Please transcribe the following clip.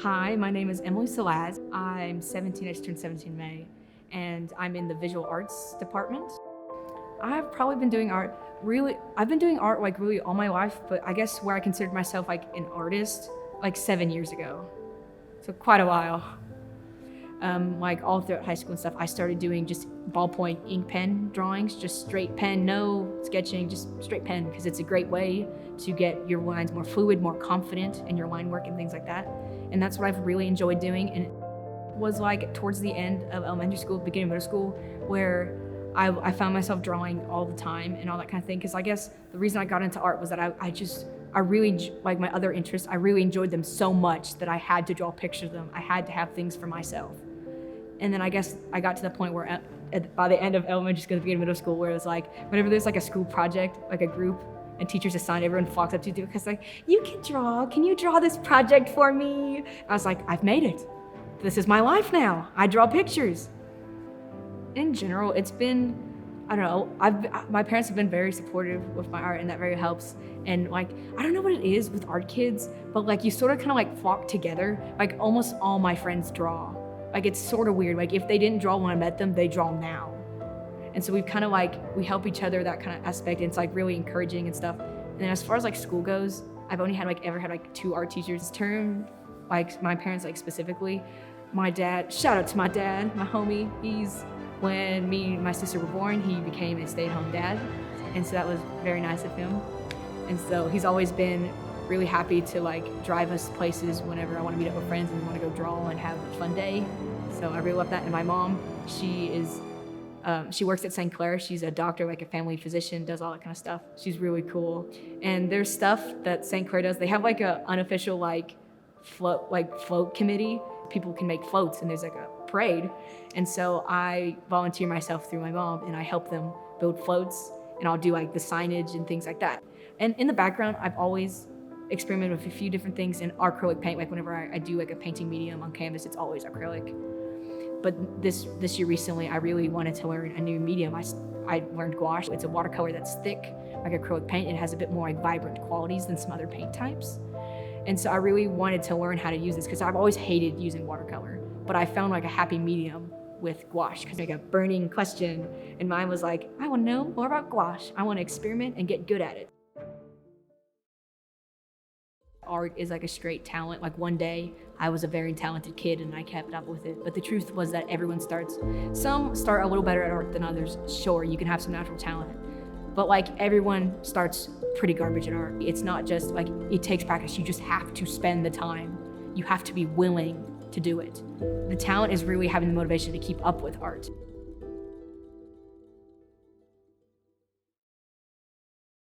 Hi, my name is Emily Salaz. I'm 17, I just turned 17 in May, and I'm in the visual arts department. I've probably been doing art I've been doing art like really all my life, but I guess where I considered myself like an artist like 7 years ago. So quite a while. Like all throughout high school and stuff, I started doing just ballpoint ink pen drawings, just straight pen, no sketching, just straight pen, because it's a great way to get your lines more fluid, more confident in your line work and things like that. And that's what I've really enjoyed doing. And it was like towards the end of elementary school, beginning of middle school, where I found myself drawing all the time and all that kind of thing. Because I guess the reason I got into art was that I really, like my other interests, I really enjoyed them so much that I had to draw pictures of them. I had to have things for myself. And then I guess I got to the point where by the end of elementary school, the beginning of middle school, where it was like, whenever there's like a school project, like a group, and teachers assign, everyone flocks up to you because like, you can draw, can you draw this project for me? I was like, I've made it. This is my life now. I draw pictures. In general, it's been, I don't know, my parents have been very supportive with my art, and that very helps. And like, I don't know what it is with art kids, but like you sort of kind of like flock together. Like almost all my friends draw. Like it's sort of weird. Like if they didn't draw when I met them, they draw now. And so we've kind of like, we help each other, that kind of aspect. And it's like really encouraging and stuff. And then as far as like school goes, I've only had ever had like 2 art teachers this term. Like my parents, like specifically, my dad, shout out to my dad, my homie. When me and my sister were born, he became a stay-at-home dad. And so that was very nice of him. And so he's always been really happy to like drive us places whenever I want to meet up with friends and want to go draw and have a fun day. So I really love that. And my mom, she works at St. Clair. She's a doctor, like a family physician, does all that kind of stuff. She's really cool. And there's stuff that St. Clair does. They have like a unofficial float committee. People can make floats, and there's like a parade. And so I volunteer myself through my mom, and I help them build floats, and I'll do like the signage and things like that. And in the background, I've always experimented with a few different things in acrylic paint. Like whenever I do like a painting medium on canvas, it's always acrylic. But this year recently, I really wanted to learn a new medium. I learned gouache. It's a watercolor that's thick, like acrylic paint, and it has a bit more like vibrant qualities than some other paint types. And so I really wanted to learn how to use this because I've always hated using watercolor, but I found like a happy medium with gouache because like a burning question, and mine was like, I want to know more about gouache. I want to experiment and get good at it. Art is like a straight talent. Like one day I was a very talented kid and I kept up with it. But the truth was that some start a little better at art than others. Sure, you can have some natural talent, but like everyone starts pretty garbage at art. It's not just like, it takes practice. You just have to spend the time. You have to be willing to do it. The talent is really having the motivation to keep up with art.